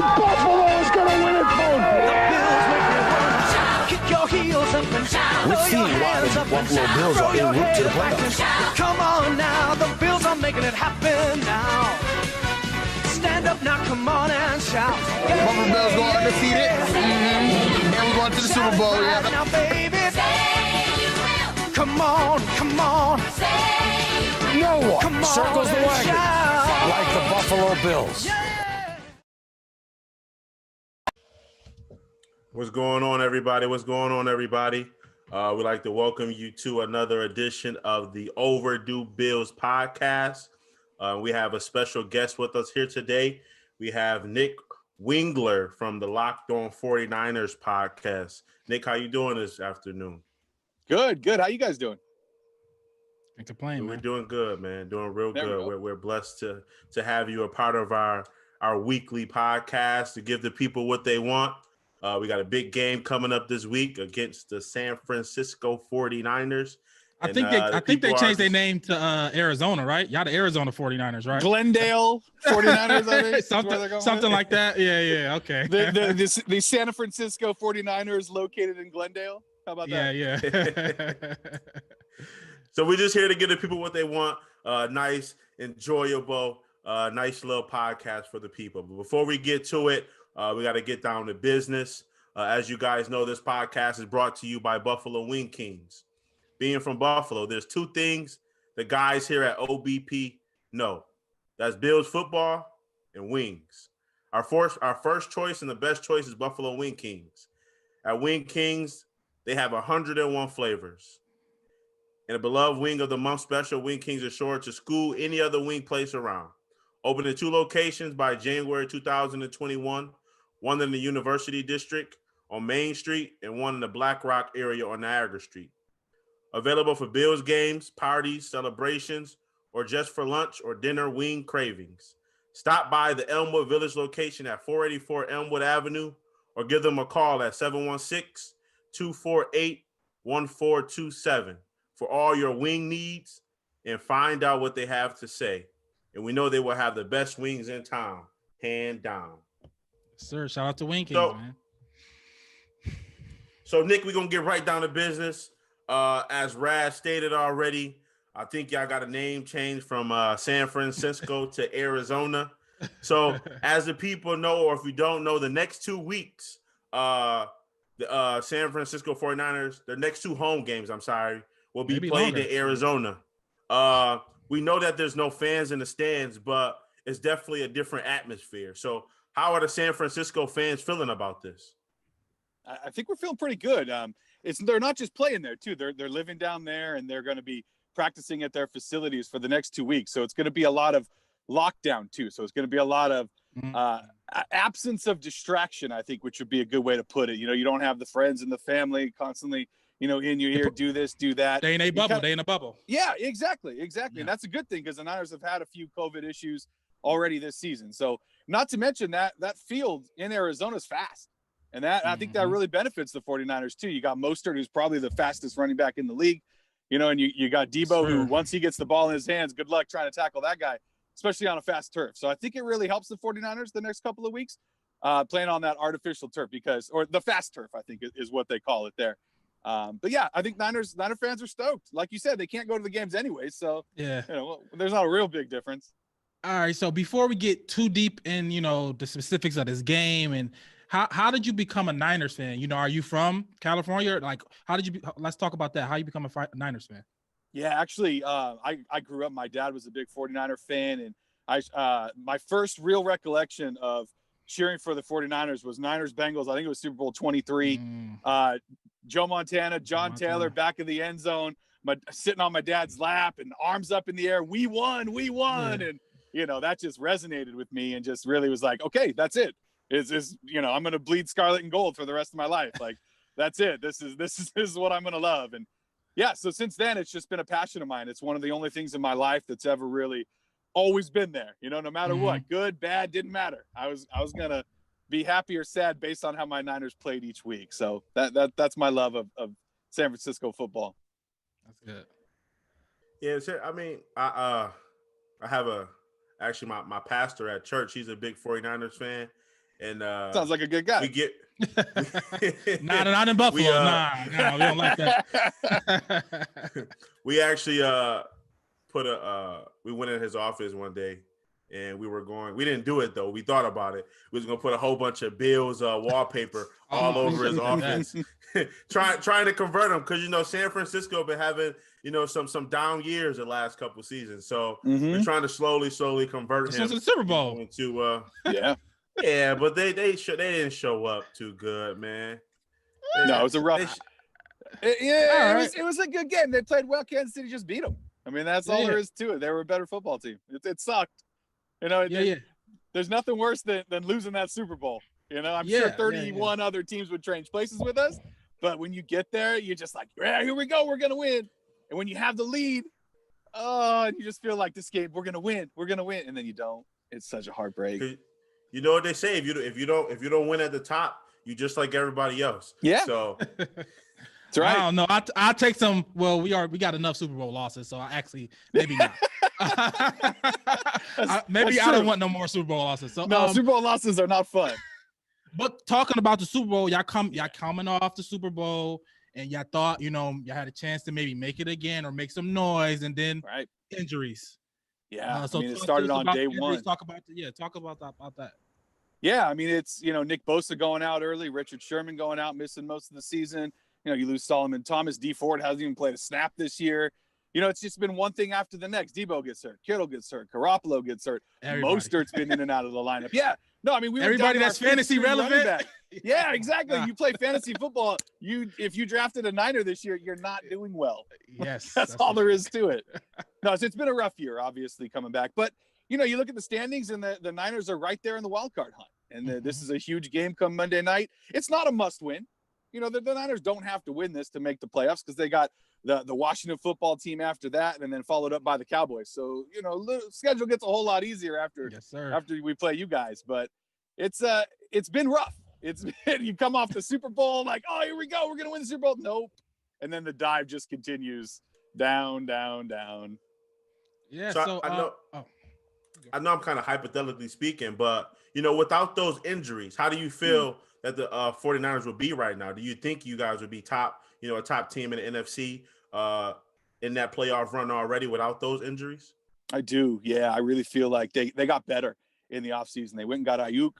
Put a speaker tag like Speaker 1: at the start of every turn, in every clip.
Speaker 1: Buffalo's gonna win it, folks.
Speaker 2: The Bills make me wanna shout. Kick your heels up and shout.
Speaker 3: We're seeing why the Buffalo Bills are en route to the playoffs.
Speaker 2: Come on now, the Bills are making it happen now. Stand up now, come on and shout.
Speaker 4: Buffalo Bills go undefeated. And we're going to the Super Bowl.
Speaker 2: Right now, baby. Come on, come on.
Speaker 1: No one
Speaker 2: Come on
Speaker 1: circles the
Speaker 2: and
Speaker 1: wagon
Speaker 2: shout.
Speaker 1: like the Buffalo Bills.
Speaker 5: What's going on, everybody? What's going on, everybody? We'd like to welcome you to another edition of the Overdue Bills podcast. We have a special guest with us here today. We have Nick Wingler from the Locked On 49ers podcast. Nick, how you doing this afternoon?
Speaker 6: Good. How you guys doing?
Speaker 7: Can't complain,
Speaker 5: We're
Speaker 7: man.
Speaker 5: doing good, man. Doing real
Speaker 6: There we
Speaker 5: good.
Speaker 6: go.
Speaker 5: We're blessed to have you a part of our weekly podcast to give the people what they want. We got a big game coming up this week against the San Francisco 49ers.
Speaker 7: I think they changed their name to Arizona, right? Y'all the Arizona 49ers, right?
Speaker 6: Glendale 49ers, I think.
Speaker 7: something like that. Yeah, okay.
Speaker 6: The San Francisco 49ers located in Glendale. How about that?
Speaker 7: Yeah.
Speaker 5: So we're just here to give the people what they want. Nice, enjoyable, nice little podcast for the people. But before we get to it, we got to get down to business. As you guys know, this podcast is brought to you by Buffalo Wing Kings. Being from Buffalo, there's two things the guys here at OBP know. That's Bills football and wings. Our first choice and the best choice is Buffalo Wing Kings. At Wing Kings, they have 101 flavors. And a beloved Wing of the Month special, Wing Kings is sure to school any other wing place around. Open in 2 locations by January 2021, one in the University District on Main Street and one in the Black Rock area on Niagara Street. Available for Bills games, parties, celebrations, or just for lunch or dinner wing cravings. Stop by the Elmwood Village location at 484 Elmwood Avenue or give them a call at 716-248-1427 for all your wing needs and find out what they have to say. And we know they will have the best wings in town, hand down.
Speaker 7: Sir, shout out to Wing Kings, man.
Speaker 5: So, Nick, we're going to get right down to business. As Raz stated already, I think y'all got a name change from San Francisco to Arizona. So, as the people know, or if you don't know, the next 2 weeks, the San Francisco 49ers, their next 2 home games, will be played in Arizona. We know that there's no fans in the stands, but it's definitely a different atmosphere. So how are the San Francisco fans feeling about this?
Speaker 6: I think we're feeling pretty good. They're not just playing there too. They're living down there and they're going to be practicing at their facilities for the next 2 weeks. So it's going to be a lot of lockdown too. So it's going to be a lot of absence of distraction, I think, which would be a good way to put it. You know, you don't have the friends and the family constantly, in your ear, do this, do that.
Speaker 7: They in a bubble. They in a bubble.
Speaker 6: Yeah, exactly.
Speaker 7: Yeah.
Speaker 6: And that's a good thing because the Niners have had a few COVID issues already this season. So not to mention that field in Arizona is fast. And I think that really benefits the 49ers too. You got Mostert, who's probably the fastest running back in the league, and you got Debo, who once he gets the ball in his hands, good luck trying to tackle that guy, especially on a fast turf. So I think it really helps the 49ers the next couple of weeks playing on that artificial turf or the fast turf, I think is what they call it there. But yeah, I think Niner fans are stoked. Like you said, they can't go to the games anyway. So
Speaker 7: yeah,
Speaker 6: there's not a real big difference.
Speaker 7: All right. So before we get too deep in, the specifics of this game and how did you become a Niners fan? Are you from California? Like, let's talk about that. How you become a Niners fan?
Speaker 6: Yeah, actually, I grew up, my dad was a big 49er fan. And my first real recollection of cheering for the 49ers was Niners Bengals. I think it was Super Bowl 23. Joe Montana, John Taylor back in the end zone, sitting on my dad's lap and arms up in the air. We won.
Speaker 7: Yeah.
Speaker 6: And, that just resonated with me and just really was like, okay, that's it. I'm going to bleed scarlet and gold for the rest of my life. Like, that's it. This is what I'm going to love. And yeah, so since then, it's just been a passion of mine. It's one of the only things in my life that's ever really always been there, no matter what, good, bad, didn't matter. I was going to be happy or sad based on how my Niners played each week. So that's my love of San Francisco football.
Speaker 7: That's good.
Speaker 5: Yeah, I mean, I have actually my pastor at church, he's a big 49ers fan. And
Speaker 6: Sounds like a good guy.
Speaker 5: we get
Speaker 7: not in Buffalo. We don't like that.
Speaker 5: we actually we went in his office one day and we didn't do it though. We thought about it. We was gonna put a whole bunch of Bills wallpaper all over his office, trying to convert him because San Francisco been having some down years the last couple seasons. So we're trying to slowly convert him
Speaker 7: to the Super Bowl
Speaker 5: into
Speaker 6: yeah,
Speaker 5: but they didn't show up too good, man.
Speaker 6: No, it was a rough. It was a good game. They played well. Kansas City just beat them. I mean, that's all there is to it. They were a better football team. It sucked. There's nothing worse than losing that Super Bowl. I'm sure 31 other teams would change places with us. But when you get there, you're just like, yeah, here we go. We're going to win. And when you have the lead, and you just feel like this game, we're going to win. We're going to win. And then you don't. It's such a heartbreak.
Speaker 5: You know what they say? If you don't win at the top, you just like everybody else.
Speaker 6: Yeah.
Speaker 5: So
Speaker 6: that's right.
Speaker 7: I don't know. I'll take some. Well, we got enough Super Bowl losses, so I actually maybe not. I don't want no more Super Bowl losses. So
Speaker 6: no, Super Bowl losses are not fun.
Speaker 7: But talking about the Super Bowl, y'all coming off the Super Bowl, and y'all thought y'all had a chance to maybe make it again or make some noise, and then injuries.
Speaker 6: Yeah, so it started on day one.
Speaker 7: Talk about that.
Speaker 6: Yeah, I mean, it's Nick Bosa going out early, Richard Sherman going out, missing most of the season. You lose Solomon Thomas. Dee Ford hasn't even played a snap this year. It's just been one thing after the next. Debo gets hurt, Kittle gets hurt, Garoppolo gets hurt. Mostert's been in and out of the lineup. Yeah, no, I mean
Speaker 7: everybody that's fantasy relevant.
Speaker 6: Yeah, exactly. You play fantasy football. If you drafted a Niner this year, you're not doing well.
Speaker 7: Yes,
Speaker 6: that's all there is to it. No, so it's been a rough year, obviously coming back. But you look at the standings, and the Niners are right there in the wild card hunt. And this is a huge game come Monday night. It's not a must win. The Niners don't have to win this to make the playoffs because they got the Washington football team after that, and then followed up by the Cowboys. So the schedule gets a whole lot easier after we play you guys. But it's been rough. You come off the Super Bowl like, oh, here we go, we're gonna win the Super Bowl. Nope. And then the dive just continues down.
Speaker 7: Yeah.
Speaker 5: So I know I'm kind of hypothetically speaking, but without those injuries, how do you feel that the 49ers would be right now? Do you think you guys would be top, a top team in the NFC in that playoff run already without those injuries?
Speaker 6: I do. Yeah, I really feel like they got better in the offseason. They went and got Ayuk,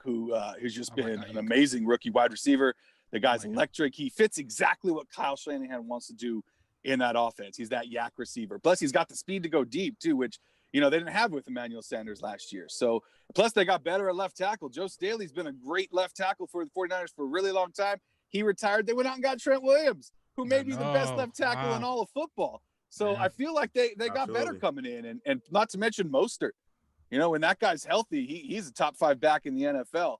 Speaker 6: who's just been an amazing rookie wide receiver. The guy's electric. He fits exactly what Kyle Shanahan wants to do in that offense. He's that yak receiver. Plus, he's got the speed to go deep, too, which they didn't have with Emmanuel Sanders last year. So, plus they got better at left tackle. Joe Staley's been a great left tackle for the 49ers for a really long time. He retired. They went out and got Trent Williams, who may be the best left tackle in all of football. So I feel like they got better coming in. And not to mention Mostert. When that guy's healthy, he's a top 5 back in the NFL.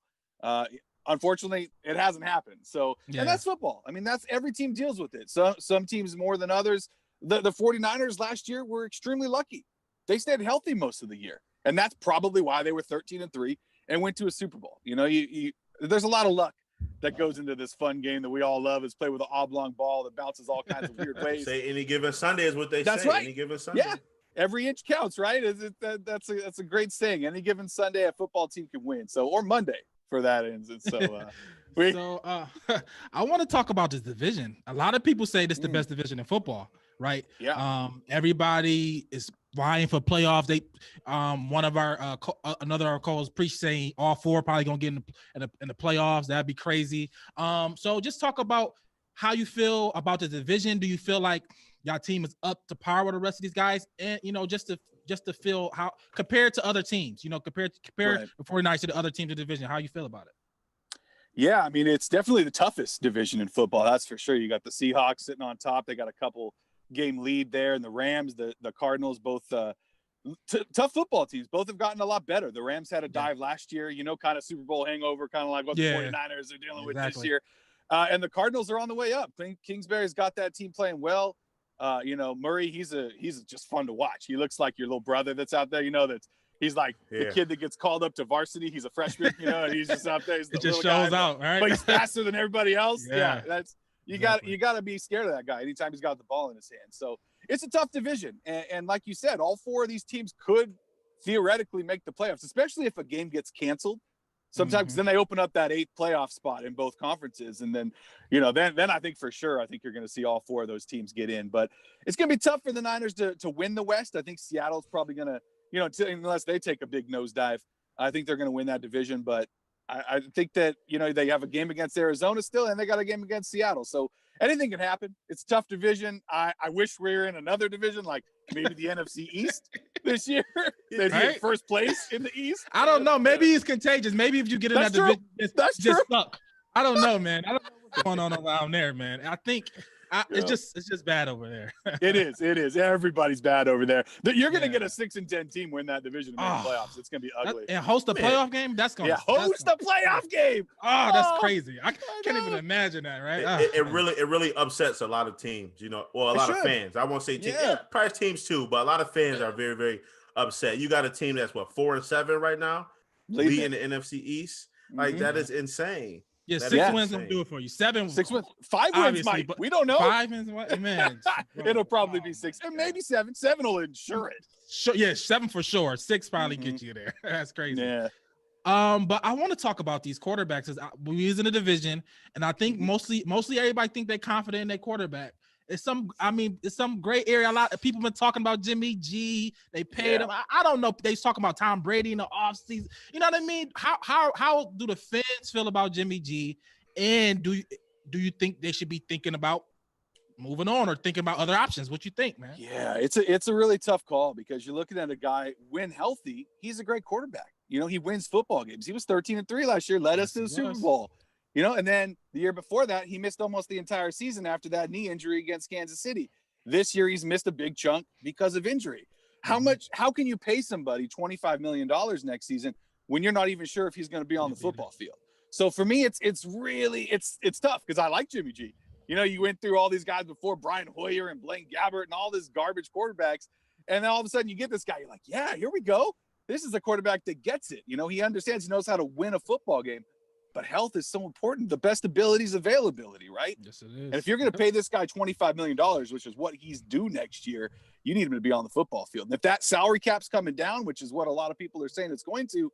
Speaker 6: Unfortunately, it hasn't happened. So, and that's football. I mean, that's every team deals with it. Some teams more than others. The 49ers last year were extremely lucky. They stayed healthy most of the year. And that's probably why they were 13-3 and went to a Super Bowl. There's a lot of luck that goes into this fun game that we all love. Is play with an oblong ball that bounces all kinds of weird ways.
Speaker 5: Say any given Sunday is what they
Speaker 6: that's
Speaker 5: say.
Speaker 6: Right.
Speaker 5: Any given Sunday.
Speaker 6: Yeah. Every inch counts, right? That's a great saying. Any given Sunday, a football team can win. So, or Monday for that ends. And so,
Speaker 7: I want to talk about this division. A lot of people say this is the best division in football, right?
Speaker 6: Yeah.
Speaker 7: Everybody is vying for playoffs. They, one of our another of our calls preach saying all 4 probably gonna get in the playoffs. That'd be crazy. So just talk about how you feel about the division. Do you feel like y'all team is up to par with the rest of these guys? And just to feel how compared to other teams, compare the 49ers to the other teams in the division, how you feel about it?
Speaker 6: Yeah, I mean, it's definitely the toughest division in football. That's for sure. You got the Seahawks sitting on top. They got a couple game lead there, and the Rams, the Cardinals, both tough football teams. Both have gotten a lot better. The Rams had a dive last year, kind of Super Bowl hangover, kind of like what the 49ers are dealing with this year. And the Cardinals are on the way up. Kingsbury's got that team playing well. Murray, he's just fun to watch. He looks like your little brother that's out there, he's like the kid that gets called up to varsity. He's a freshman, and he's just out there. He's the
Speaker 7: it just shows guy, out, right?
Speaker 6: But he's faster than everybody else. That's you got to be scared of that guy anytime he's got the ball in his hand. So it's a tough division. And like you said, all 4 of these teams could theoretically make the playoffs, especially if a game gets canceled. Sometimes 'cause then they open up that 8th playoff spot in both conferences. And then, then I think for sure, I think you're going to see all 4 of those teams get in. But it's going to be tough for the Niners to win the West. I think Seattle's probably going to, unless they take a big nosedive, I think they're going to win that division. But I think that, they have a game against Arizona still, and they got a game against Seattle. So anything can happen. It's a tough division. I wish we were in another division, like maybe the NFC East this year. They'd be in first place in the East.
Speaker 7: I don't know. Maybe it's contagious. Maybe if you get in that division,
Speaker 6: That's
Speaker 7: just
Speaker 6: true.
Speaker 7: suck. I don't know, man. I don't know what's going on around there, man. I think it's just bad over there.
Speaker 6: It is. Everybody's bad over there. You're going to get a 6-10 team win that division in the playoffs. It's going to be ugly.
Speaker 7: And host a playoff game? That's going to
Speaker 6: host a playoff game.
Speaker 7: Oh, that's crazy. I can't even imagine that, right?
Speaker 5: It really upsets a lot of teams, a lot of fans. I won't say teams, probably teams too, but a lot of fans are very, very upset. You got a team that's 4-7 right now, leading the NFC East. Like that is insane.
Speaker 7: Yeah, 6 wins will do it for you. 7,
Speaker 6: 6 wins, 5 wins, Mike. We don't know.
Speaker 7: 5 wins, man.
Speaker 6: It'll probably be 6, and maybe 7. 7 will insure it.
Speaker 7: Sure, yeah, 7 for sure. 6 probably gets you there. That's crazy.
Speaker 6: Yeah.
Speaker 7: But I want to talk about these quarterbacks. We is in a division, and I think mostly everybody think they're confident in their quarterback. It's some gray area. A lot of people been talking about Jimmy G. They paid him. I don't know. They talking about Tom Brady in the offseason. You know what I mean? How do the fans feel about Jimmy G? And do you think they should be thinking about moving on or thinking about other options? What you think, man?
Speaker 6: Yeah, it's a really tough call because you're looking at a guy when healthy, he's a great quarterback. He wins football games. He was 13-3 last year, led us to the Super Bowl. And then the year before that, he missed almost the entire season after that knee injury against Kansas City. This year, he's missed a big chunk because of injury. How can you pay somebody $25 million next season when you're not even sure if he's going to be on the football field? So for me, it's tough because I like Jimmy G. You went through all these guys before, Brian Hoyer and Blaine Gabbert and all this garbage quarterbacks. And then all of a sudden you get this guy, you're like, yeah, here we go. This is a quarterback that gets it. He understands, he knows how to win a football game. But health is so important. The best ability is availability, right?
Speaker 7: Yes, it is.
Speaker 6: And if you're going to pay this guy $25 million, which is what he's due next year, you need him to be on the football field. And if that salary cap's coming down, which is what a lot of people are saying it's going to,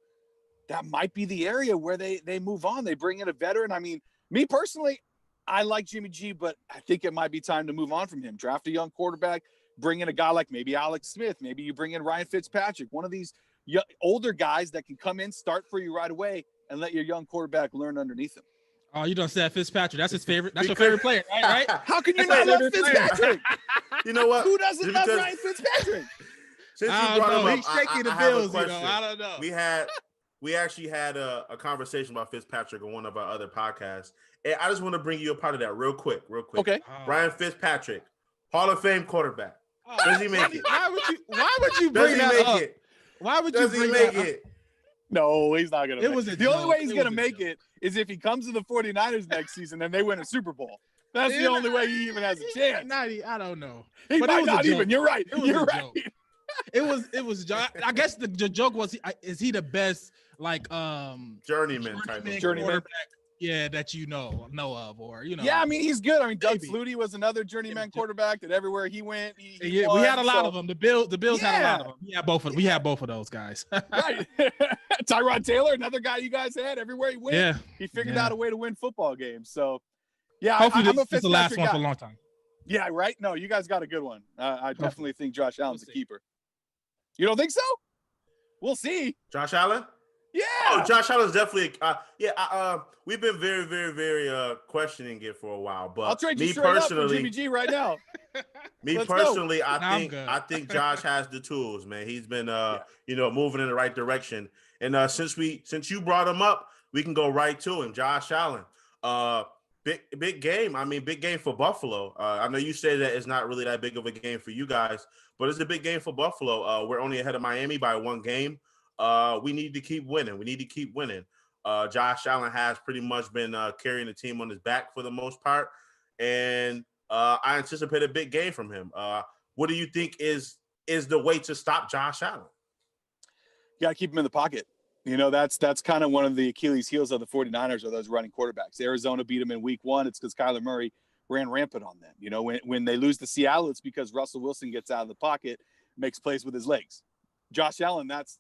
Speaker 6: that might be the area where they move on. They bring in a veteran. I mean, me personally, I like Jimmy G, but I think it might be time to move on from him. Draft a young quarterback, bring in a guy like maybe Alex Smith. Maybe you bring in Ryan Fitzpatrick, one of these older guys that can come in, start for you right away, and let your young quarterback learn underneath him.
Speaker 7: Oh, you don't say Fitzpatrick. That's his favorite. That's your favorite player, right?
Speaker 6: How can you not love Fitzpatrick?
Speaker 5: You know what?
Speaker 6: Who doesn't love Ryan Fitzpatrick?
Speaker 5: Since you brought him up,
Speaker 7: he's shaking the
Speaker 5: I have a
Speaker 7: Bills.
Speaker 5: question.
Speaker 7: I don't know.
Speaker 5: We actually had a conversation about Fitzpatrick on one of our other podcasts, and I just want to bring you a part of that real quick.
Speaker 6: Okay.
Speaker 5: Ryan Fitzpatrick, Hall of Fame quarterback. Does he make it?
Speaker 7: Why would you bring that up? Why would you bring that up?
Speaker 6: No, he's not going to make it. The only way he's going to make
Speaker 7: it
Speaker 6: it is if he comes to the 49ers next season and they win a Super Bowl. That's the only way he even has a chance.
Speaker 7: I don't know.
Speaker 6: He might not even. You're right. You're right.
Speaker 7: It was. I guess the joke was, is he the best
Speaker 5: journeyman type of
Speaker 6: journeyman?
Speaker 7: Yeah, that you know of, or
Speaker 6: Yeah, I mean he's good. I mean Doug Flutie was another journeyman quarterback that everywhere he went, he
Speaker 7: won, we had a lot of them. The Bills had a lot of them. We had both of those guys.
Speaker 6: Right. Tyrod Taylor, another guy you guys had everywhere he went. He figured out a way to win football games. So yeah,
Speaker 7: hopefully
Speaker 6: I'm a
Speaker 7: this is the last one
Speaker 6: guy.
Speaker 7: for a long time.
Speaker 6: Yeah, right. No, you guys got a good one. I definitely think Josh Allen's a keeper. You don't think so? We'll see.
Speaker 5: Josh Allen?
Speaker 6: Yeah.
Speaker 5: Oh, Josh Allen's definitely. We've been very, very, very questioning it for a while. But
Speaker 6: I'll trade you
Speaker 5: me
Speaker 6: straight
Speaker 5: personally,
Speaker 6: up for Jimmy G right now.
Speaker 5: I think Josh has the tools, man. He's been moving in the right direction. And since you brought him up, we can go right to him. Josh Allen. Big game. I mean, big game for Buffalo. I know you say that it's not really that big of a game for you guys, but it's a big game for Buffalo. We're only ahead of Miami by 1 game. We need to keep winning. Josh Allen has pretty much been carrying the team on his back for the most part, and I anticipate a big game from him. What do you think is the way to stop Josh Allen?
Speaker 6: You got to keep him in the pocket. That's kind of one of the Achilles heels of the 49ers are those running quarterbacks. Arizona beat them in week 1. It's because Kyler Murray ran rampant on them. When they lose to Seattle, it's because Russell Wilson gets out of the pocket, makes plays with his legs. Josh Allen, that's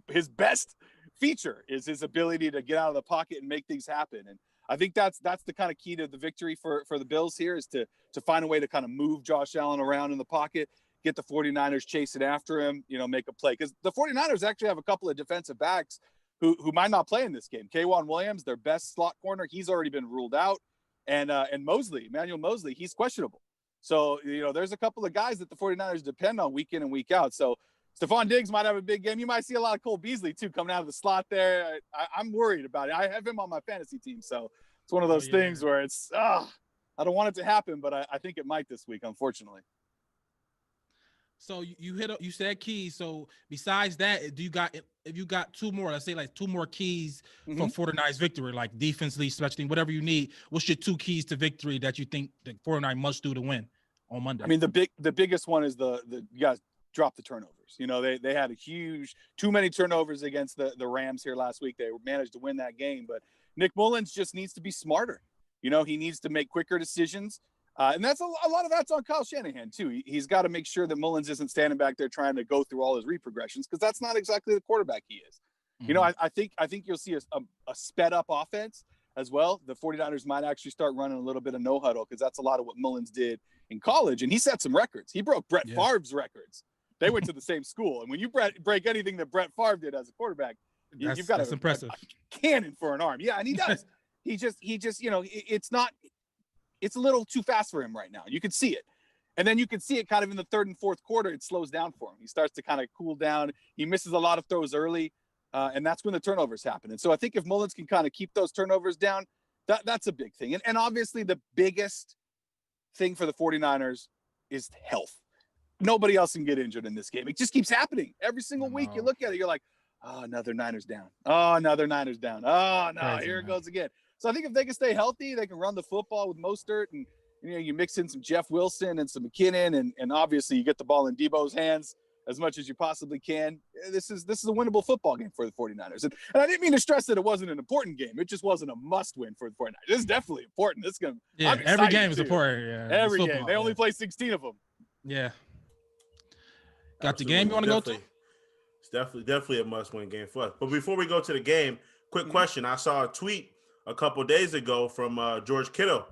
Speaker 6: his best feature is his ability to get out of the pocket and make things happen. And I think that's the kind of key to the victory for the Bills here, is to find a way to kind of move Josh Allen around in the pocket, get the 49ers chasing after him, make a play. Because the 49ers actually have a couple of defensive backs who might not play in this game. K'Wan Williams, their best slot corner, he's already been ruled out. And Emmanuel Mosley, he's questionable. So, there's a couple of guys that the 49ers depend on week in and week out. So Stephon Diggs might have a big game. You might see a lot of Cole Beasley, too, coming out of the slot there. I'm worried about it. I have him on my fantasy team. So it's one of those things where it's, I don't want it to happen, but I think it might this week, unfortunately.
Speaker 7: So you said keys. So besides that, if you got two more, let's say like two more keys for 49ers victory, like defensively, special team, whatever you need, what's your two keys to victory that you think the 49ers must do to win on Monday?
Speaker 6: I mean, the biggest one is the you guys drop the turnovers. They had too many turnovers against the Rams here last week. They managed to win that game, but Nick Mullins just needs to be smarter. He needs to make quicker decisions. And that's a lot of that's on Kyle Shanahan too. He's got to make sure that Mullins isn't standing back there trying to go through all his read progressions, because that's not exactly the quarterback he is. I think you'll see a sped up offense as well. The 49ers might actually start running a little bit of no huddle, because that's a lot of what Mullins did in college, and he set some records. He broke Brett Favre's records. They went to the same school, and when you break anything that Brett Favre did as a quarterback, you've got
Speaker 7: impressive.
Speaker 6: A cannon for an arm. Yeah, and he does. he just it's a little too fast for him right now. You can see it. And then you can see it kind of in the third and fourth quarter. It slows down for him. He starts to kind of cool down. He misses a lot of throws early, and that's when the turnovers happen. And so I think if Mullins can kind of keep those turnovers down, that's a big thing. And obviously the biggest thing for the 49ers is health. Nobody else can get injured in this game. It just keeps happening. Every single week you look at it, you're like, oh, another Niners down. Oh, another Niners down. Oh, no,
Speaker 7: crazy,
Speaker 6: here it goes again. So I think if they can stay healthy, they can run the football with Mostert, and you mix in some Jeff Wilson and some McKinnon, and obviously you get the ball in Debo's hands as much as you possibly can. This is a winnable football game for the 49ers. And I didn't mean to stress that it wasn't an important game. It just wasn't a must win for the 49ers. It's definitely important.
Speaker 7: Every game is important. Yeah,
Speaker 6: every game. They only play 16 of them.
Speaker 7: Yeah. Got the game you want to go to?
Speaker 5: It's definitely a must-win game for us. But before we go to the game, quick question. I saw a tweet a couple days ago from George Kittle,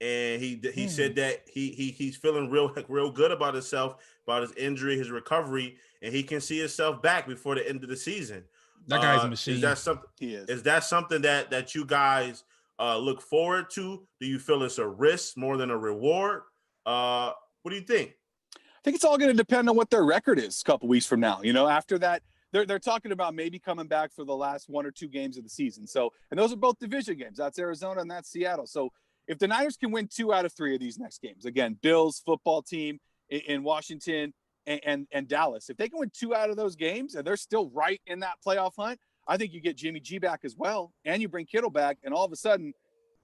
Speaker 5: and he said that he's feeling real good about himself, about his injury, his recovery, and he can see himself back before the end of the season.
Speaker 7: That guy's a machine.
Speaker 5: Is that something?
Speaker 6: He is.
Speaker 5: Is that something that you guys look forward to? Do you feel it's a risk more than a reward? What do you think?
Speaker 6: I think it's all going to depend on what their record is a couple weeks from now. After that, they're talking about maybe coming back for the last one or two games of the season. So, and those are both division games. That's Arizona and that's Seattle. So if the Niners can win 2 out of 3 of these next games, again, Bills football team in Washington and Dallas, if they can win 2 out of those games and they're still right in that playoff hunt, I think you get Jimmy G back as well, and you bring Kittle back, and all of a sudden,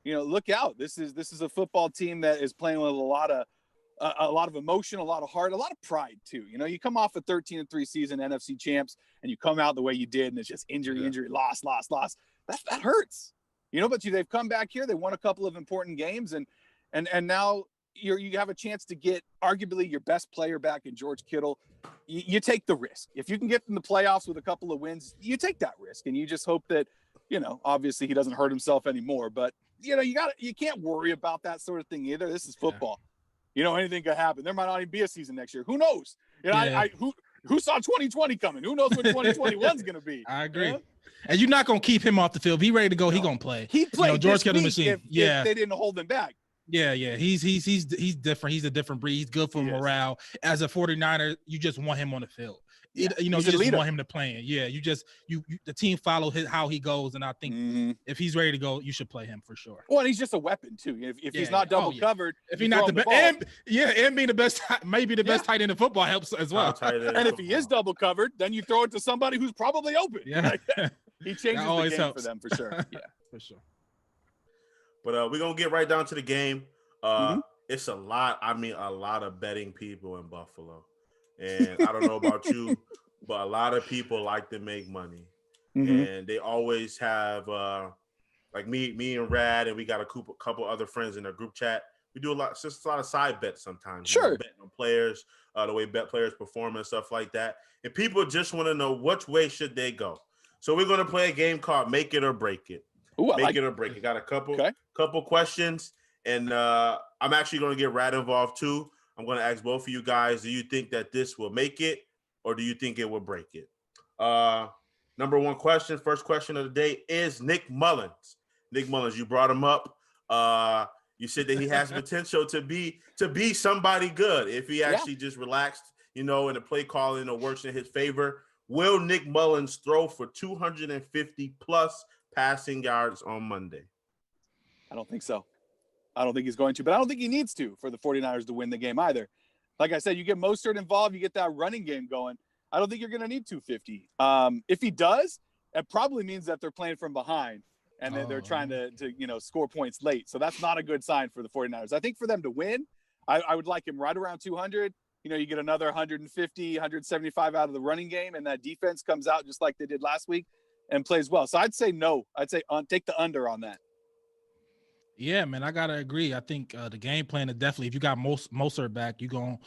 Speaker 6: look out. This is a football team that is playing with a lot of emotion, a lot of heart, a lot of pride too. You come off a 13-3 season, NFC champs, and you come out the way you did, and it's just injury, loss. That hurts. But they've come back here. They won a couple of important games, and now you have a chance to get arguably your best player back in George Kittle. You take the risk. If you can get in the playoffs with a couple of wins, you take that risk, and you just hope that, obviously he doesn't hurt himself anymore. But you can't worry about that sort of thing either. This is football. Anything could happen. There might not even be a season next year. Who knows? Who saw 2020 coming? Who knows what 2021 is going to be?
Speaker 7: I agree. And you're not going to keep him off the field. If he's ready to go, he's going to play.
Speaker 6: He played
Speaker 7: George Kittle machine.
Speaker 6: If they didn't hold him back.
Speaker 7: Yeah. He's different. He's a different breed. He's good for morale. As a 49er, you just want him on the field. You just want him to play. Yeah, the team follow how he goes, and I think if he's ready to go, you should play him for sure.
Speaker 6: Well, and he's just a weapon too. If he's not double covered,
Speaker 7: if he's not the best, and being the best, maybe the best tight end in football helps as well.
Speaker 6: And if he is double covered, then you throw it to somebody who's probably open.
Speaker 7: Yeah,
Speaker 6: he changes the game for them for sure. Yeah,
Speaker 7: for sure.
Speaker 5: But we're gonna get right down to the game. It's a lot. I mean, a lot of betting people in Buffalo. And I don't know about you, but a lot of people like to make money. And they always have, like me and Rad, and we got a couple other friends in our group chat. We do a lot of side bets sometimes.
Speaker 6: Sure.
Speaker 5: Betting on players, the way bet players perform and stuff like that. And people just want to know which way should they go. So we're going to play a game called Make It or Break It.
Speaker 6: Ooh,
Speaker 5: Make it or break it. Got a
Speaker 6: Okay.
Speaker 5: couple questions, and I'm actually going to get Rad involved too. I'm going to ask both of you guys, do you think that this will make it, or do you think it will break it? Number one question, first question of the day is Nick Mullins. Nick Mullins, you brought him up. You said that he has potential to be somebody good if he actually just relaxed, and the play calling works in his favor. Will Nick Mullins throw for 250 plus passing yards on Monday?
Speaker 6: I don't think so. I don't think he's going to, but I don't think he needs to for the 49ers to win the game either. Like I said, you get Mostert involved, you get that running game going. I don't think you're going to need 250. If he does, it probably means that they're playing from behind and then they're trying to score points late. So that's not a good sign for the 49ers. I think for them to win, I would like him right around 200. You get another 150, 175 out of the running game, and that defense comes out just like they did last week and plays well. So I'd say no. I'd say take the under on that.
Speaker 7: Yeah, man, I gotta agree. I think the game plan is definitely, if you got Mostert back, you're gonna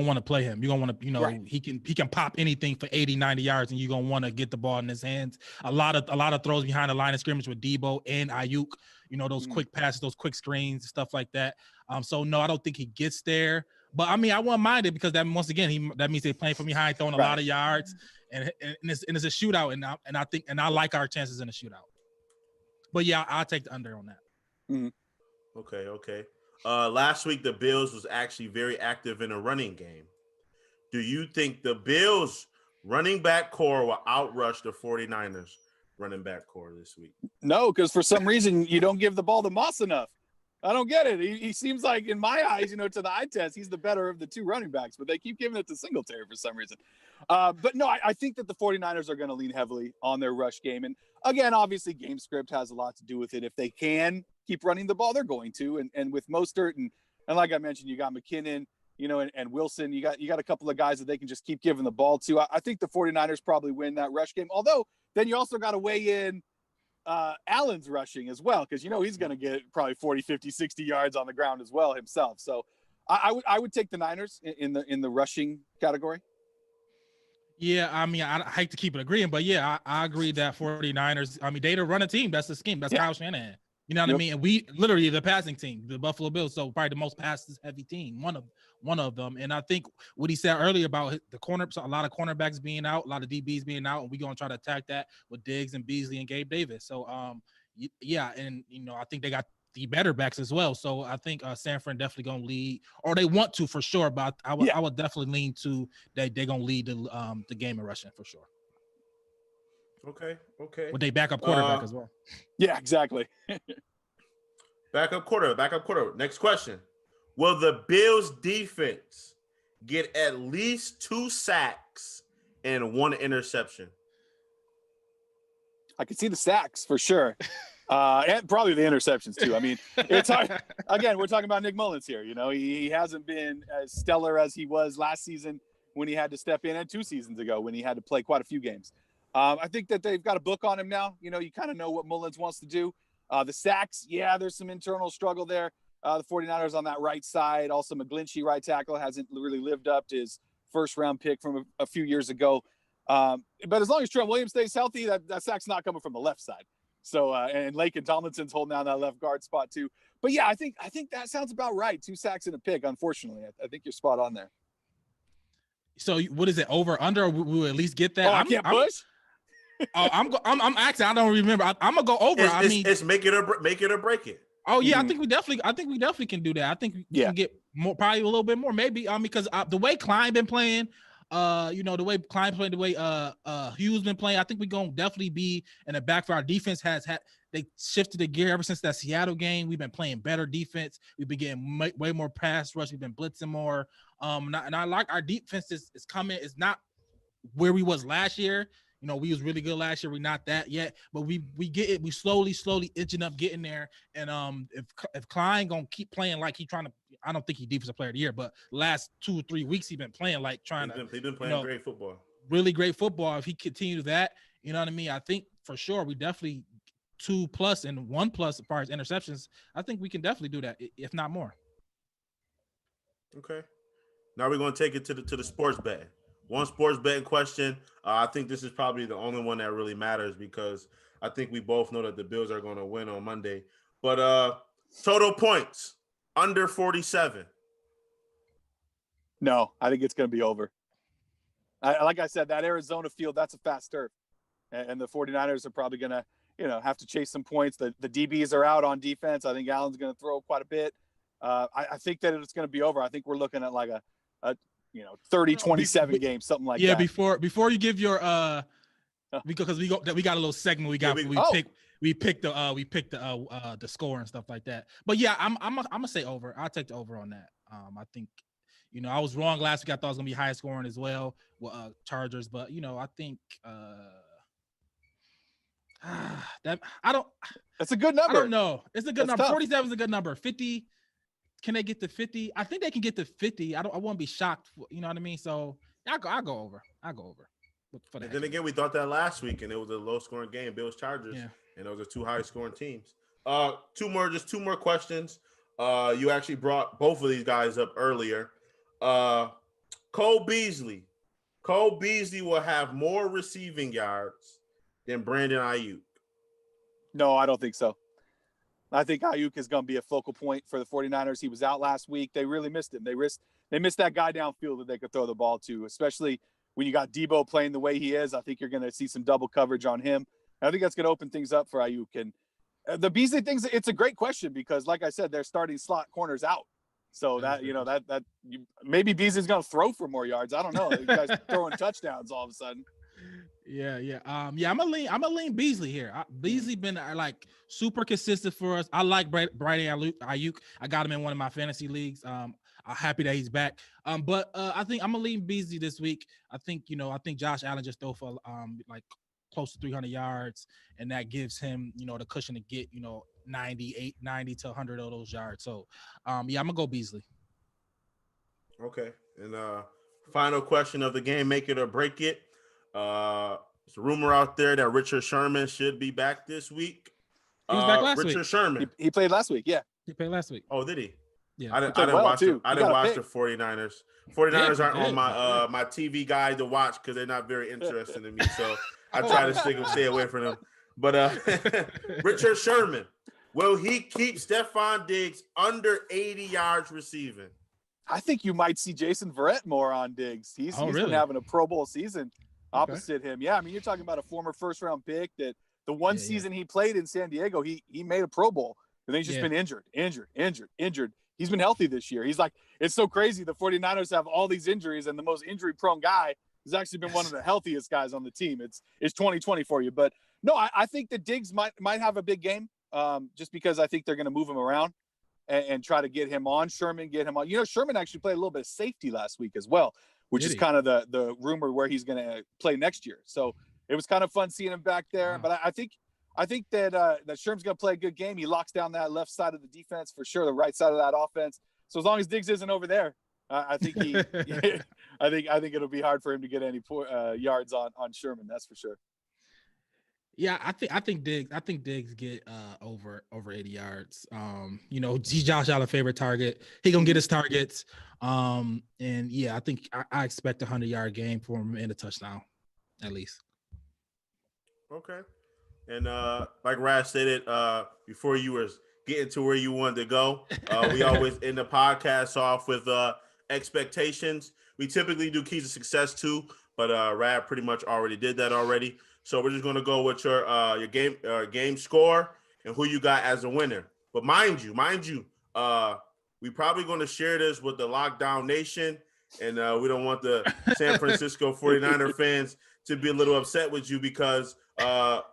Speaker 7: want to play him. You're gonna want to,
Speaker 6: Right.
Speaker 7: he can pop anything for 80, 90 yards, and you're gonna want to get the ball in his hands. A lot of throws behind the line of scrimmage with Debo and Ayuk. Those quick passes, those quick screens, stuff like that. So no, I don't think he gets there. But I mean, I wouldn't mind it because that once again, that means they're playing from behind, throwing a lot of yards, and it's a shootout, and I like our chances in a shootout. But yeah, I'll take the under on that.
Speaker 6: Mm-hmm.
Speaker 5: Okay. Last week the Bills was actually very active in a running game. Do you think the Bills running back core will outrush the 49ers running back core this week?
Speaker 6: No, because for some reason you don't give the ball to Moss enough. I don't get it. He seems like, in my eyes, to the eye test, he's the better of the two running backs, but they keep giving it to Singletary for some reason. But no, I think that the 49ers are going to lean heavily on their rush game. And again, obviously game script has a lot to do with it. If they can keep running the ball, they're going to. And with Mostert and like I mentioned, you got McKinnon, and Wilson, you got a couple of guys that they can just keep giving the ball to. I think the 49ers probably win that rush game. Although then you also got to weigh in Allen's rushing as well, because he's going to get probably 40, 50, 60 yards on the ground as well himself. So I would take the Niners in the rushing category.
Speaker 7: Yeah, I mean, I hate to keep it agreeing, but yeah, I agree that 49ers, I mean, they run a team. That's the scheme. That's Kyle Shanahan. You know what I mean? And we literally the passing team, the Buffalo Bills, so probably the most passes heavy team, one of them. And I think what he said earlier about the corner, so a lot of cornerbacks being out, a lot of DBs being out, and we're gonna try to attack that with Diggs and Beasley and Gabe Davis. So yeah, and I think they got the better backs as well. So I think San Fran definitely gonna lead, or they want to for sure. But I would definitely lean to that they're gonna lead the game in rushing for sure.
Speaker 5: Okay.
Speaker 7: With they backup quarterback as well.
Speaker 6: Yeah, exactly.
Speaker 5: Backup quarterback. Next question. Will the Bills defense get at least 2 sacks and 1 interception?
Speaker 6: I could see the sacks for sure. And probably the interceptions too. I mean, it's hard. Again, we're talking about Nick Mullins here. He hasn't been as stellar as he was last season when he had to step in, and 2 seasons ago when he had to play quite a few games. I think that they've got a book on him now. You kind of know what Mullins wants to do. The sacks, there's some internal struggle there. The 49ers on that right side. Also, McGlinchey, right tackle, hasn't really lived up to his first-round pick from a few years ago. But as long as Trent Williams stays healthy, that sack's not coming from the left side. So, and Laken Tomlinson's holding down that left guard spot too. But yeah, I think that sounds about right. 2 sacks and a pick. Unfortunately, I think you're spot on there.
Speaker 7: So what is it, over, under, or we will at least get that?
Speaker 6: I can't push?
Speaker 7: I'm actually, I don't remember. I'm gonna go over.
Speaker 5: It's make it or break it.
Speaker 7: Oh yeah, I think we definitely can do that. I think we can get more, probably a little bit more, maybe. Because the way Klein been playing, the way Klein played, the way Hughes been playing, I think we're gonna definitely be in the back. For our defense they shifted the gear ever since that Seattle game. We've been playing better defense. We've been getting way more pass rush. We've been blitzing more. And I like our defense is coming. It's not where we was last year. We was really good last year. We're not that yet, but we get it. We slowly inching up, getting there. And if Klein gonna keep playing like he trying to, I don't think he defensive player of the year, but last 2 or 3 weeks he been playing like
Speaker 5: He's been playing great football.
Speaker 7: Really great football. If he continues that, you know what I mean. I think for sure we definitely 2+ and 1+ as far as interceptions. I think we can definitely do that, if not more.
Speaker 5: Okay. Now we're gonna take it to the sports betting. one sports betting question. I think this is probably the only one that really matters because I think we both know that the Bills are going to win on Monday. But total points under 47.
Speaker 6: No, I think it's going to be over. Like I said, that Arizona field, that's a fast turf. And the 49ers are probably going to, have to chase some points. The DBs are out on defense. I think Allen's going to throw quite a bit. I think that it's going to be over. I think we're looking at like a 30-27 game, something like that.
Speaker 7: Yeah, before you give your because we got a little segment we picked the score and stuff like that. But yeah, I'm gonna say over. I'll take the over on that. I think I was wrong last week. I thought it was gonna be high scoring as well with Chargers, but I think that I don't.
Speaker 6: It's a good number.
Speaker 7: I don't know. It's a good number.
Speaker 6: Tough.
Speaker 7: 47 is a good number. 50. Can they get to 50? I think they can get to 50. I won't be shocked. You know what I mean? So I'll go over.
Speaker 5: And then again, we thought that last week, and it was a low-scoring game, Bills Chargers, and those are two high-scoring teams. Two more questions. You actually brought both of these guys up earlier. Cole Beasley will have more receiving yards than Brandon Ayuk.
Speaker 6: No, I don't think so. I think Ayuk is going to be a focal point for the 49ers. He was out last week. They really missed him. They missed that guy downfield that they could throw the ball to, especially when you got Debo playing the way he is. I think you're going to see some double coverage on him. I think that's going to open things up for Ayuk. And the Beasley things, it's a great question because, like I said, they're starting slot corners out. So that maybe Beasley's going to throw for more yards. I don't know. You guys throwing touchdowns all of a sudden.
Speaker 7: Yeah. I'm gonna lean Beasley here. Beasley been like super consistent for us. I like Brandon Ayuk. I got him in one of my fantasy leagues. I'm happy that he's back. But I think I'm gonna lean Beasley this week. I think Josh Allen just threw for like close to 300 yards, and that gives him the cushion to get 90 to 100 of those yards. So I'm gonna go Beasley.
Speaker 5: Okay, and final question of the game: make it or break it. There's a rumor out there that Richard Sherman should be back this week.
Speaker 7: He was back last week.
Speaker 5: Richard Sherman.
Speaker 6: He played last week. Yeah.
Speaker 7: He played last week.
Speaker 5: Oh, did he?
Speaker 7: Yeah.
Speaker 5: I didn't watch the 49ers. 49ers aren't on my TV guide to watch because they're not very interesting to me. So I try to stay away from them. But Richard Sherman, will he keep Stephon Diggs under 80 yards receiving?
Speaker 6: I think you might see Jason Verrett more on Diggs. He's been having a Pro Bowl season opposite him. Yeah, I mean, you're talking about a former first-round pick that the one season he played in San Diego, he made a Pro Bowl. And then he's just been injured. He's been healthy this year. He's like, it's so crazy. The 49ers have all these injuries, and the most injury-prone guy has actually been one of the healthiest guys on the team. It's 2020 for you. But, no, I think that Diggs might have a big game just because I think they're going to move him around and try to get him on. Sherman. Sherman actually played a little bit of safety last week as well, which is kind of the rumor where he's going to play next year. So it was kind of fun seeing him back there. Wow. But I think that Sherman's going to play a good game. He locks down that left side of the defense for sure, the right side of that offense. So as long as Diggs isn't over there, I think I think it'll be hard for him to get any yards on Sherman. That's for sure.
Speaker 7: Yeah, I think Diggs get over 80 yards. He's Josh Allen's favorite target. He gonna get his targets. And yeah, I think I expect a 100-yard game for him and a touchdown, at least.
Speaker 5: Okay. And like Rad stated, before you were getting to where you wanted to go, we always end the podcast off with expectations. We typically do keys to success too, but Rad pretty much already did that already. So we're just going to go with your game score and who you got as a winner. But mind you, we probably going to share this with the Lockdown Nation, and we don't want the San Francisco 49er fans to be a little upset with you because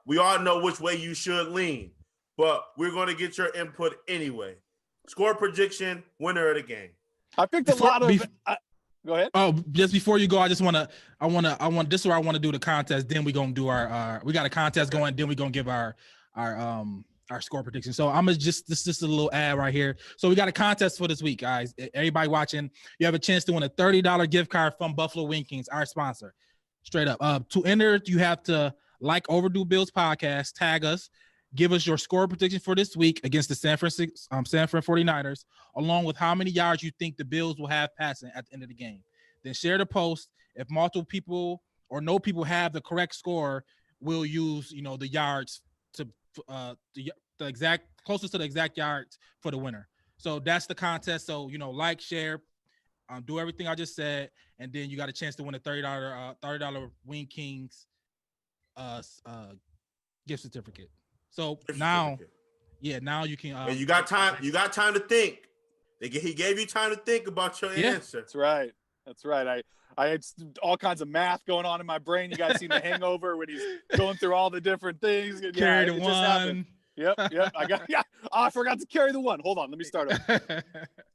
Speaker 5: we all know which way you should lean. But we're going to get your input anyway. Score prediction, winner of the game.
Speaker 6: I picked a lot of go ahead.
Speaker 7: Oh, just before you go, this is where I want to do the contest. Then we're gonna do we got a contest going. Then we're gonna give our score prediction. So I'm gonna this is a little ad right here. So we got a contest for this week, guys. Everybody watching, you have a chance to win a $30 gift card from Buffalo Wing Kings, our sponsor. Straight up. To enter, you have to like Overdue Bills podcast, tag us, give us your score prediction for this week against the San Fran 49ers, along with how many yards you think the Bills will have passing at the end of the game. Then share the post if multiple people or no people have the correct score, we'll use, the yards to the exact closest to the exact yards for the winner. So that's the contest. So, like, share, do everything I just said, and then you got a chance to win a $30 Wing Kings gift certificate. So now you can.
Speaker 5: And you got time. You got time to think. He gave you time to think about your answer.
Speaker 6: That's right. I had all kinds of math going on in my brain. You guys seen The Hangover when he's going through all the different things.
Speaker 7: Carry the one.
Speaker 6: Yep. I forgot to carry the one. Hold on, let me start over.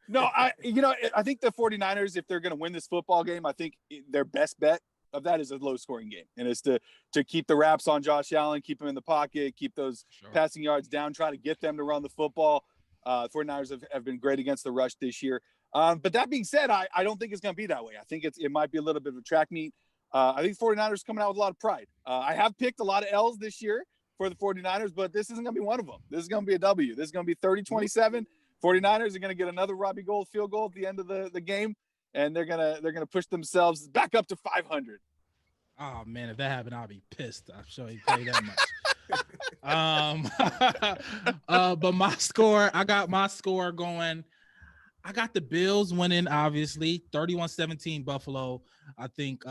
Speaker 6: No, I think the 49ers, if they're going to win this football game, I think their best bet of that is a low scoring game. And it's to keep the wraps on Josh Allen, keep him in the pocket, keep those passing yards down, try to get them to run the football. 49ers have been great against the rush this year. But that being said, I don't think it's going to be that way. I think it might be a little bit of a track meet. I think 49ers coming out with a lot of pride. I have picked a lot of L's this year for the 49ers, but this isn't going to be one of them. This is going to be a W. This is going to be 30-27. 49ers are going to get another Robbie Gould field goal at the end of the game, and they're going to push themselves back up to 500.
Speaker 7: Oh man, if that happened, I'll be pissed. I'm sure he paid that much. But I got my score going. I got the Bills winning, obviously, 31-17 Buffalo. I think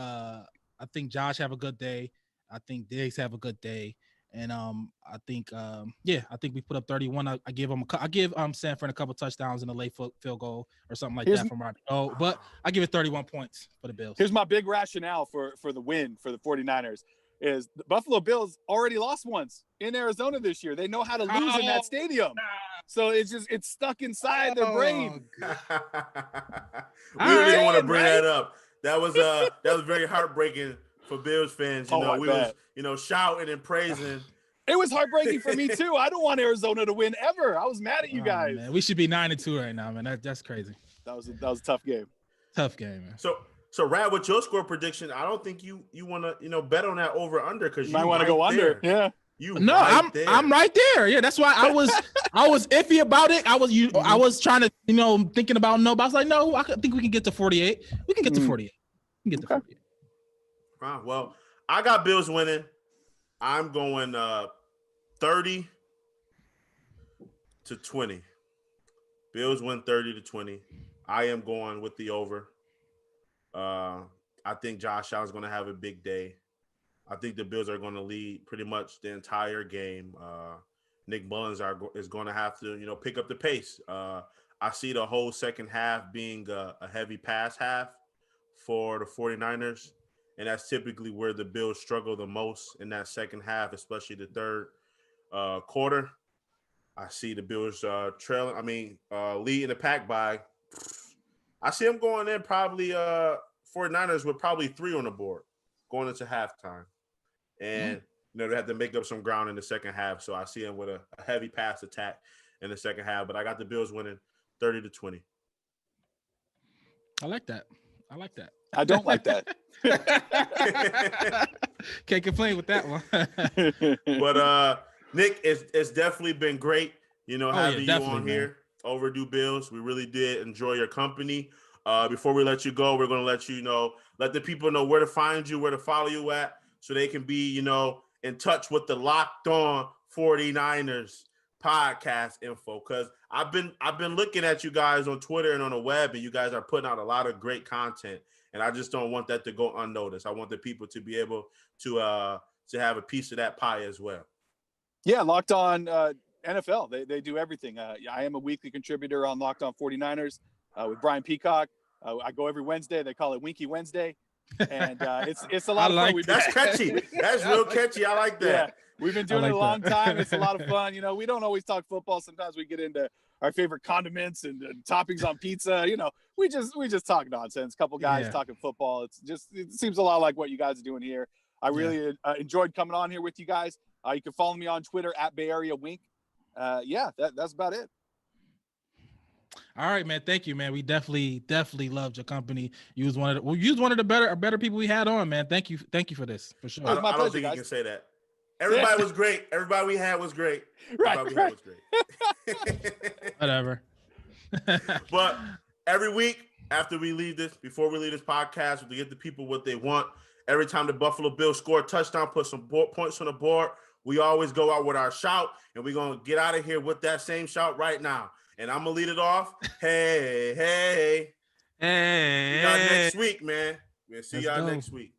Speaker 7: Josh have a good day. I think Diggs have a good day. And I think we put up 31. I give Sanford a couple touchdowns in a late field goal or something like that from Rodney. Oh, but I give it 31 points for the Bills.
Speaker 6: Here's my big rationale for the win for the 49ers is the Buffalo Bills already lost once in Arizona this year. They know how to lose in that stadium. So it's stuck inside their brain.
Speaker 5: We don't even want to bring that up. That was very heartbreaking for Bills fans. We was shouting and praising.
Speaker 6: It was heartbreaking for me too. I don't want Arizona to win ever. I was mad at you guys.
Speaker 7: Man. We should be 9-2 right now, man. That's crazy.
Speaker 6: That was a tough game.
Speaker 7: Tough game, man.
Speaker 5: So Rad, with your score prediction, I don't think you want to bet on that over under because you
Speaker 6: might want to go under. Yeah.
Speaker 7: I'm right there. Yeah, that's why I was iffy about it. I was trying to thinking about but I was like, no, I think we can get to 48. We can get to 48. We can get to 48.
Speaker 5: Wow. Well, I got Bills winning. I'm going 30-20. Bills win 30-20. I am going with the over. I think Josh Allen's going to have a big day. I think the Bills are going to lead pretty much the entire game. Nick Mullins is going to have to, pick up the pace. I see the whole second half being a heavy pass half for the 49ers, and that's typically where the Bills struggle the most in that second half, especially the third quarter. I see the Bills leading the pack by – I see them going in probably 49ers with probably 3 on the board going into halftime. And, they have to make up some ground in the second half. So I see them with a heavy pass attack in the second half. But I got the Bills winning 30-20.
Speaker 7: I like that.
Speaker 6: I don't like that.
Speaker 7: Can't complain with that one.
Speaker 5: But Nick, it's definitely been great, having you on
Speaker 7: man.
Speaker 5: here. Overdue Bills. We really did enjoy your company. Before we let you go, we're going to let the people know where to find you, where to follow you at, so they can be, in touch with the Locked On 49ers podcast info. Because I've been looking at you guys on Twitter and on the web, and you guys are putting out a lot of great content. And I just don't want that to go unnoticed. I want the people to be able to have a piece of that pie as well.
Speaker 6: Yeah, Locked On NFL. They do everything. I am a weekly contributor on Locked On 49ers with Brian Peacock. I go every Wednesday. They call it Winky Wednesday. And it's a lot of fun.
Speaker 5: That's catchy. That's real catchy. I like that.
Speaker 6: Yeah, we've been doing it a long time. It's a lot of fun. We don't always talk football. Sometimes we get into our favorite condiments and toppings on pizza. We just talk nonsense. A couple guys talking football. It seems a lot like what you guys are doing here. I really enjoyed coming on here with you guys. You can follow me on Twitter at Bay Area Wink. That's about it.
Speaker 7: All right, man. Thank you, man. We definitely loved your company. You was one of the better people we had on, man. Thank you for this, for sure.
Speaker 5: I don't think you can say that. Everybody was great. Everybody we had was great. Everybody was great.
Speaker 7: Whatever.
Speaker 5: But every week after we leave this, before we leave this podcast, to get the people what they want. Every time the Buffalo Bills score a touchdown, put some points on the board, we always go out with our shout, and we're going to get out of here with that same shout right now. And I'm going to lead it off. Hey, hey.
Speaker 7: Hey.
Speaker 5: See y'all next week, man. We'll see
Speaker 7: Let's
Speaker 5: y'all
Speaker 7: go.
Speaker 5: next week.